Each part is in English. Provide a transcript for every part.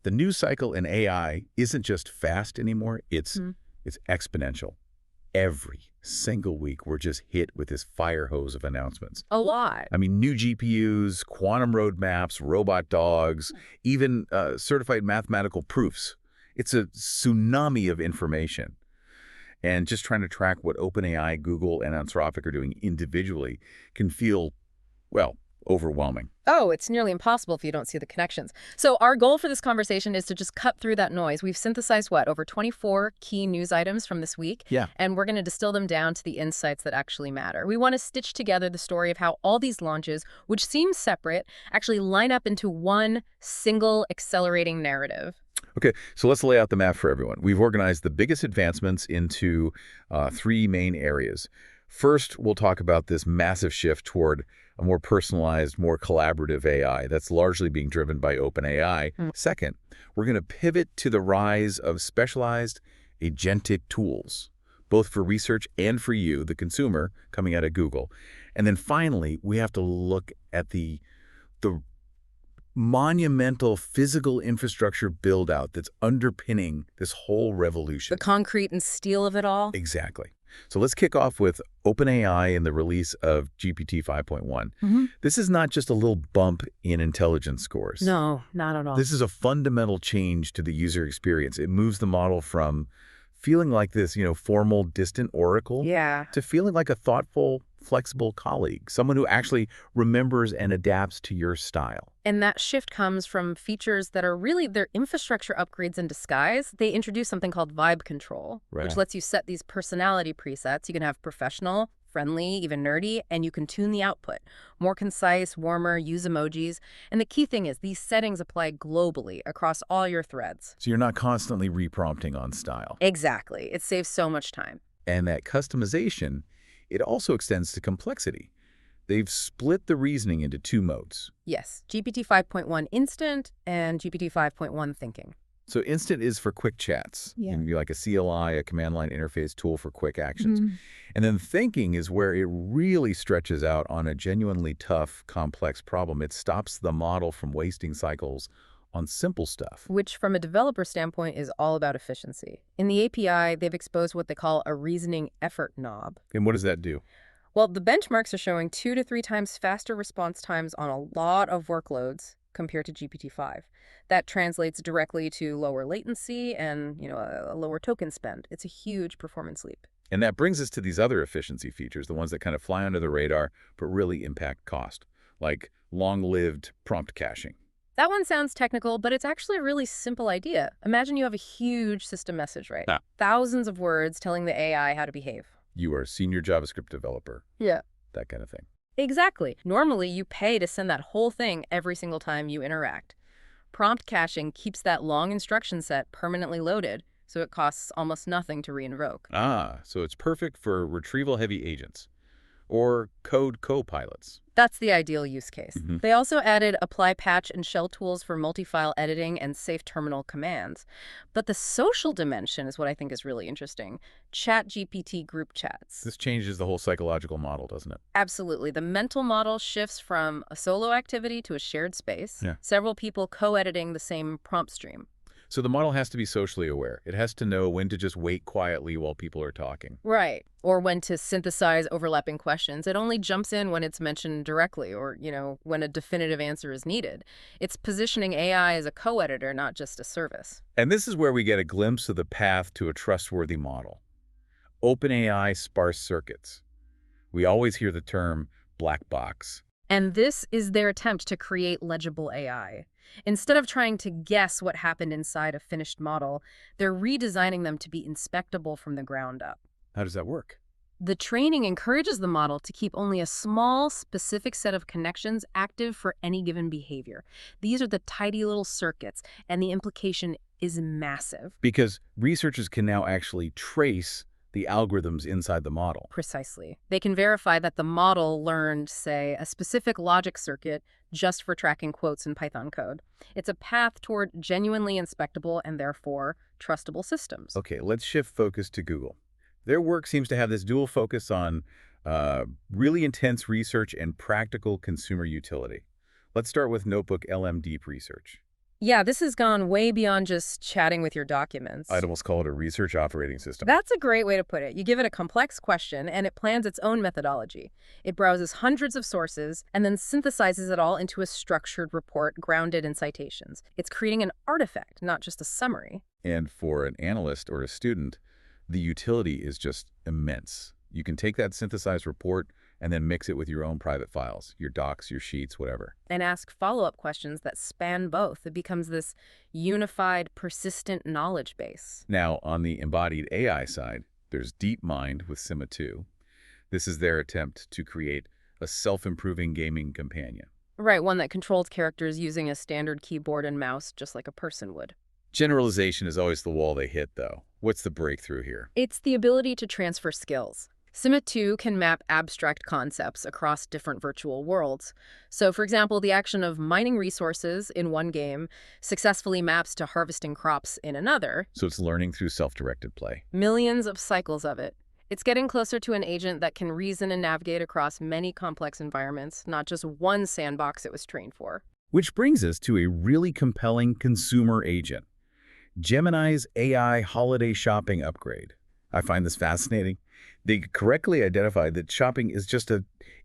The news cycle in AI isn't just fast anymore, it's Hmm. exponential. Every single week, we're just hit with this fire hose of announcements. A lot. I mean, new GPUs, quantum roadmaps, robot dogs, even certified mathematical proofs. It's a tsunami of information. And just trying to track what OpenAI, Google, and Anthropic are doing individually can feel, well, overwhelming. Oh, it's nearly impossible if you don't see the connections. So our goal for this conversation is to just cut through that noise. We've synthesized, what, over 24 key news items from this week? Yeah. And we're going to distill them down to the insights that actually matter. We want to stitch together the story of how all these launches, which seem separate, actually line up into one single accelerating narrative. Okay, so let's lay out the map for everyone. We've organized the biggest advancements into three main areas. First, we'll talk about this massive shift toward a more personalized, more collaborative AI that's largely being driven by OpenAI. Second, we're going to pivot to the rise of specialized agentic tools, both for research and for you, the consumer, coming out of Google. And then finally, we have to look at the monumental physical infrastructure build-out that's underpinning this whole revolution. The concrete and steel of it all? Exactly. So let's kick off with OpenAI and the release of GPT 5.1. This is not just a little bump in intelligence scores. No, not at all. This is a fundamental change to the user experience. It moves the model from feeling like this, formal, distant oracle to feeling like a thoughtful, flexible colleague, someone who actually remembers and adapts to your style. And that shift comes from features that are really their infrastructure upgrades in disguise. They introduce something called vibe control, which lets you set these personality presets. You can have professional, friendly, even nerdy, and you can tune the output. More concise, warmer, use emojis. And the key thing is these settings apply globally across all your threads. So you're not constantly reprompting on style. Exactly. It saves so much time. And that customization, it also extends to complexity. They've split the reasoning into two modes. Yes, GPT 5.1 Instant and GPT 5.1 Thinking. So Instant is for quick chats. It can be like a CLI, a command line interface tool for quick actions. And then Thinking is where it really stretches out on a genuinely tough, complex problem. It stops the model from wasting cycles on simple stuff. Which, from a developer standpoint, is all about efficiency. In the API, they've exposed what they call a reasoning effort knob. And what does that do? Well, the benchmarks are showing 2 to 3 times faster response times on a lot of workloads compared to GPT-5. That translates directly to lower latency and, a lower token spend. It's a huge performance leap. And that brings us to these other efficiency features, the ones that kind of fly under the radar but really impact cost, like long-lived prompt caching. That one sounds technical, but it's actually a really simple idea. Imagine you have a huge system message, right? Thousands of words telling the AI how to behave. You are a senior JavaScript developer. Yeah. That kind of thing. Exactly. Normally, you pay to send that whole thing every single time you interact. Prompt caching keeps that long instruction set permanently loaded, so it costs almost nothing to re-invoke. So it's perfect for retrieval-heavy agents or code co-pilots. That's the ideal use case. They also added apply patch and shell tools for multi-file editing and safe terminal commands. But the social dimension is what I think is really interesting. ChatGPT group chats. This changes the whole psychological model, doesn't it? Absolutely. The mental model shifts from a solo activity to a shared space. Several people co-editing the same prompt stream. So the model has to be socially aware. It has to know when to just wait quietly while people are talking. Right. Or when to synthesize overlapping questions. It only jumps in when it's mentioned directly or, when a definitive answer is needed. It's positioning AI as a co-editor, not just a service. And this is where we get a glimpse of the path to a trustworthy model. OpenAI sparse circuits. We always hear the term black box. And this is their attempt to create legible AI. Instead of trying to guess what happened inside a finished model, they're redesigning them to be inspectable from the ground up. How does that work? The training encourages the model to keep only a small, specific set of connections active for any given behavior. These are the tidy little circuits, and the implication is massive. Because researchers can now actually trace the algorithms inside the model. Precisely. They can verify that the model learned, say, a specific logic circuit just for tracking quotes in Python code. It's a path toward genuinely inspectable and therefore trustable systems. Okay, let's shift focus to Google. Their work seems to have this dual focus on really intense research and practical consumer utility. Let's start with NotebookLM deep research. Yeah, this has gone way beyond just chatting with your documents. I'd almost call it a research operating system. That's a great way to put it. You give it a complex question, and it plans its own methodology. It browses hundreds of sources and then synthesizes it all into a structured report grounded in citations. It's creating an artifact, not just a summary. And for an analyst or a student, the utility is just immense. You can take that synthesized report and then mix it with your own private files, your docs, your sheets, whatever. And ask follow-up questions that span both. It becomes this unified, persistent knowledge base. Now, on the embodied AI side, there's DeepMind with SIMA 2. This is their attempt to create a self-improving gaming companion. Right, one that controls characters using a standard keyboard and mouse, just like a person would. Generalization is always the wall they hit, though. What's the breakthrough here? It's the ability to transfer skills. SIMA 2 can map abstract concepts across different virtual worlds. So, for example, the action of mining resources in one game successfully maps to harvesting crops in another. So it's learning through self-directed play. Millions of cycles of it. It's getting closer to an agent that can reason and navigate across many complex environments, not just one sandbox it was trained for. Which brings us to a really compelling consumer agent. Gemini's AI holiday shopping upgrade. I find this fascinating. They correctly identified that shopping is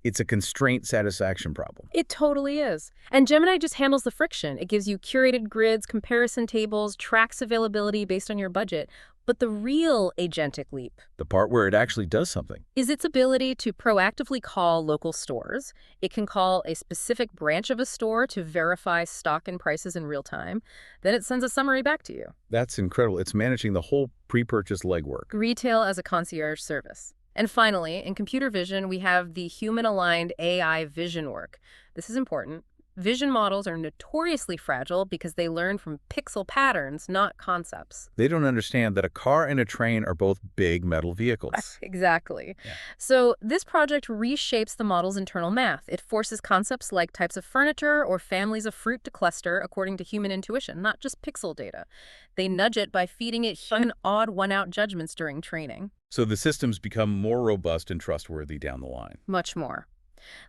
it's a constraint satisfaction problem. It totally is. And Gemini just handles the friction. It gives you curated grids, comparison tables, tracks availability based on your budget. But the real agentic leap, The part where it actually does something. is its ability to proactively call local stores. It can call a specific branch of a store to verify stock and prices in real time. Then it sends a summary back to you. That's incredible. It's managing the whole pre-purchase legwork. Retail as a concierge service. And finally, in computer vision, we have the human-aligned AI vision work. This is important. Vision models are notoriously fragile because they learn from pixel patterns, not concepts. They don't understand that a car and a train are both big metal vehicles. Exactly. Yeah. So this project reshapes the model's internal math. It forces concepts like types of furniture or families of fruit to cluster according to human intuition, not just pixel data. They nudge it by feeding it human odd one-out judgments during training. So the systems become more robust and trustworthy down the line. Much more.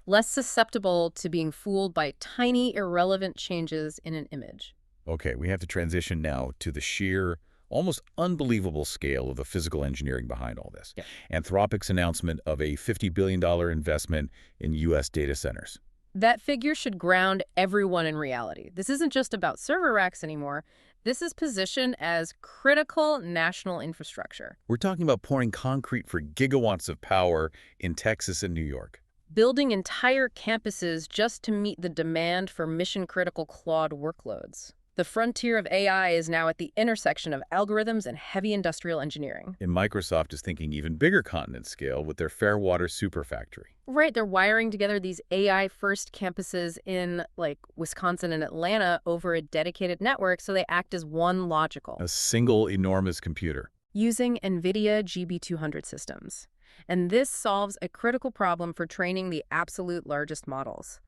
Less susceptible to being fooled by tiny, irrelevant changes in an image. Okay, we have to transition now to the sheer, almost unbelievable scale of the physical engineering behind all this. Yeah. Anthropic's announcement of a $50 billion investment in U.S. data centers. That figure should ground everyone in reality. This isn't just about server racks anymore. This is positioned as critical national infrastructure. We're talking about pouring concrete for gigawatts of power in Texas and New York. Building entire campuses just to meet the demand for mission-critical Claude workloads. The frontier of AI is now at the intersection of algorithms and heavy industrial engineering. And Microsoft is thinking even bigger continent scale with their Fairwater superfactory. Right, they're wiring together these AI-first campuses in, like, Wisconsin and Atlanta over a dedicated network so they act as one logical. A single enormous computer. Using NVIDIA GB200 systems. And this solves a critical problem for training the absolute largest models.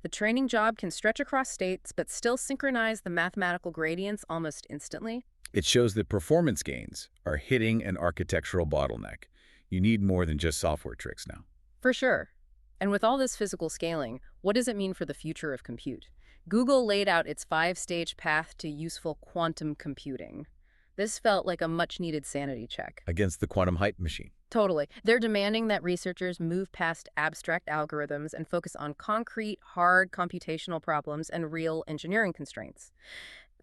The training job can stretch across states, but still synchronize the mathematical gradients almost instantly. It shows that performance gains are hitting an architectural bottleneck. You need more than just software tricks now. For sure. And with all this physical scaling, what does it mean for the future of compute? Google laid out its 5-stage path to useful quantum computing. This felt like a much-needed sanity check. Against the quantum hype machine. Totally. They're demanding that researchers move past abstract algorithms and focus on concrete, hard computational problems and real engineering constraints.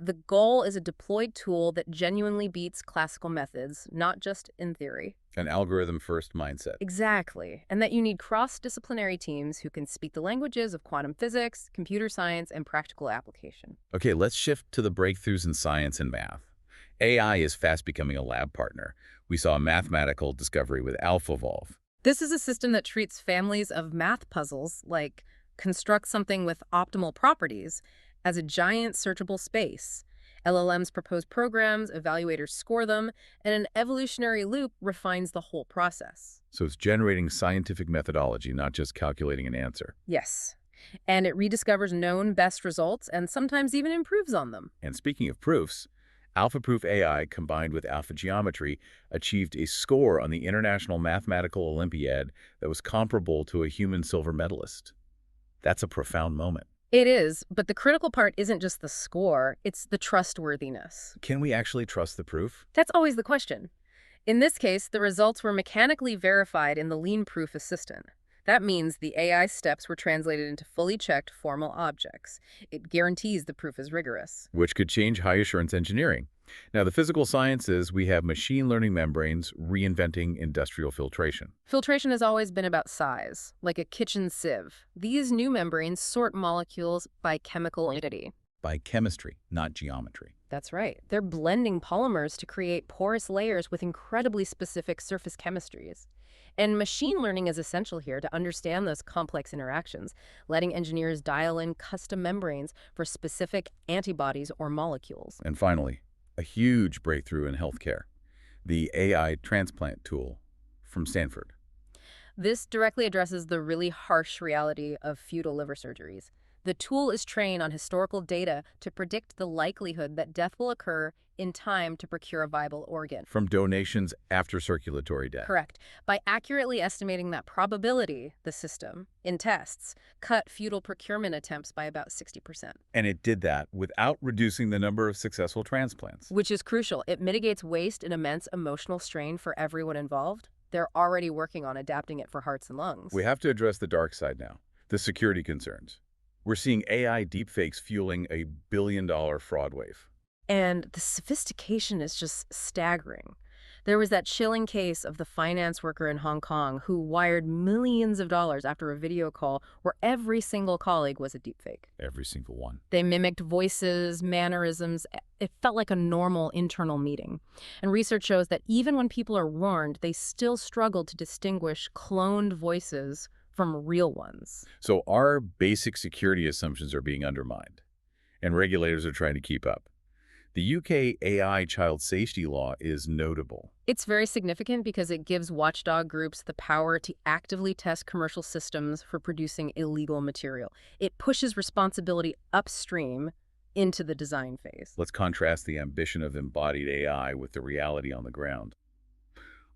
The goal is a deployed tool that genuinely beats classical methods, not just in theory. An algorithm-first mindset. Exactly. And that you need cross-disciplinary teams who can speak the languages of quantum physics, computer science, and practical application. Okay, let's shift to the breakthroughs in science and math. AI is fast becoming a lab partner. We saw a mathematical discovery with AlphaEvolve. This is a system that treats families of math puzzles, like construct something with optimal properties, as a giant searchable space. LLMs propose programs, evaluators score them, and an evolutionary loop refines the whole process. So it's generating scientific methodology, not just calculating an answer. Yes. And it rediscovers known best results and sometimes even improves on them. And speaking of proofs, AlphaProof AI combined with AlphaGeometry achieved a score on the International Mathematical Olympiad that was comparable to a human silver medalist. That's a profound moment. It is, but the critical part isn't just the score, it's the trustworthiness. Can we actually trust the proof? That's always the question. In this case, the results were mechanically verified in the lean-proof assistant. That means the AI steps were translated into fully checked formal objects. It guarantees the proof is rigorous. Which could change high-assurance engineering. Now, the physical sciences, we have machine learning membranes reinventing industrial filtration. Filtration has always been about size, like a kitchen sieve. These new membranes sort molecules by chemical entity. By chemistry, not geometry. That's right. They're blending polymers to create porous layers with incredibly specific surface chemistries. And machine learning is essential here to understand those complex interactions, letting engineers dial in custom membranes for specific antibodies or molecules. And finally, a huge breakthrough in healthcare, the AI transplant tool from Stanford. This directly addresses the really harsh reality of fetal liver surgeries. The tool is trained on historical data to predict the likelihood that death will occur in time to procure a viable organ. From donations after circulatory death. Correct. By accurately estimating that probability, the system, in tests, cut fetal procurement attempts by about 60%. And it did that without reducing the number of successful transplants. Which is crucial. It mitigates waste and immense emotional strain for everyone involved. They're already working on adapting it for hearts and lungs. We have to address the dark side now, the security concerns. We're seeing AI deepfakes fueling a billion-dollar fraud wave. And the sophistication is just staggering. There was that chilling case of the finance worker in Hong Kong who wired millions of dollars after a video call where every single colleague was a deepfake. Every single one. They mimicked voices, mannerisms. It felt like a normal internal meeting. And research shows that even when people are warned, they still struggle to distinguish cloned voices from real ones. So our basic security assumptions are being undermined, and regulators are trying to keep up. The UK AI child safety law is notable. It's very significant because it gives watchdog groups the power to actively test commercial systems for producing illegal material. It pushes responsibility upstream into the design phase. Let's contrast the ambition of embodied AI with the reality on the ground.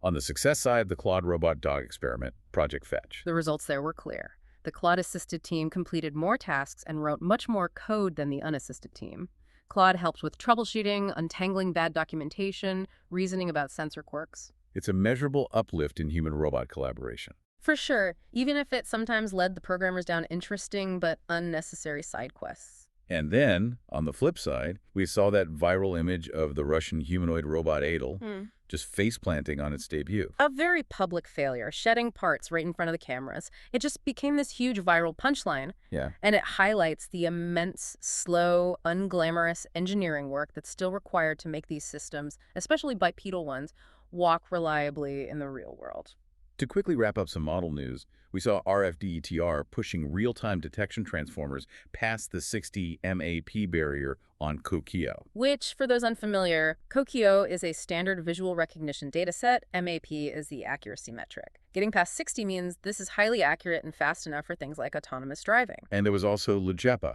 On the success side, the Claude robot dog experiment, Project Fetch. The results there were clear. The Claude-assisted team completed more tasks and wrote much more code than the unassisted team. Claude helped with troubleshooting, untangling bad documentation, reasoning about sensor quirks. It's a measurable uplift in human-robot collaboration. For sure, even if it sometimes led the programmers down interesting but unnecessary side quests. And then, on the flip side, we saw that viral image of the Russian humanoid robot AIdol just face-planting on its debut. A very public failure, shedding parts right in front of the cameras. It just became this huge viral punchline. Yeah. And it highlights the immense, slow, unglamorous engineering work that's still required to make these systems, especially bipedal ones, walk reliably in the real world. To quickly wrap up some model news, we saw RFDETR pushing real-time detection transformers past the 60 MAP barrier on Kokio. Which, for those unfamiliar, Kokio is a standard visual recognition dataset. MAP is the accuracy metric. Getting past 60 means this is highly accurate and fast enough for things like autonomous driving. And there was also legible,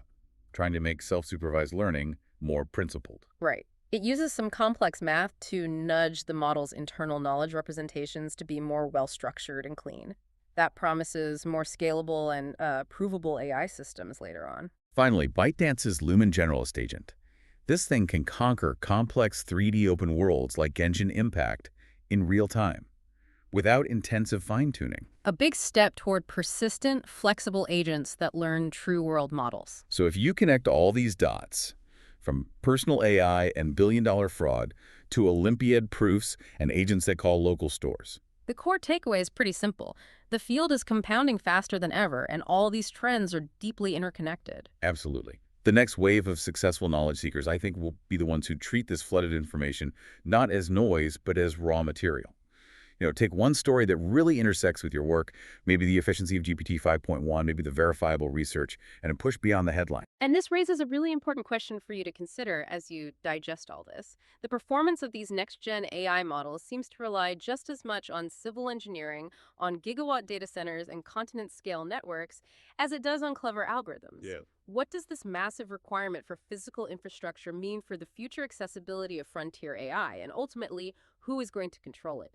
trying to make self-supervised learning more principled. Right. It uses some complex math to nudge the model's internal knowledge representations to be more well-structured and clean. That promises more scalable and provable AI systems later on. Finally, ByteDance's Lumine Generalist Agent. This thing can conquer complex 3D open worlds like Genshin Impact in real time, without intensive fine-tuning. A big step toward persistent, flexible agents that learn true-world models. So if you connect all these dots, from personal AI and billion-dollar fraud to Olympiad proofs and agents that call local stores. The core takeaway is pretty simple. The field is compounding faster than ever, and all these trends are deeply interconnected. Absolutely. The next wave of successful knowledge seekers, I think, will be the ones who treat this flooded information not as noise, but as raw material. Take one story that really intersects with your work, maybe the efficiency of GPT 5.1, maybe the verifiable research, and push beyond the headline. And this raises a really important question for you to consider as you digest all this. The performance of these next-gen AI models seems to rely just as much on civil engineering, on gigawatt data centers and continent-scale networks, as it does on clever algorithms. Yeah. What does this massive requirement for physical infrastructure mean for the future accessibility of frontier AI, and ultimately, who is going to control it?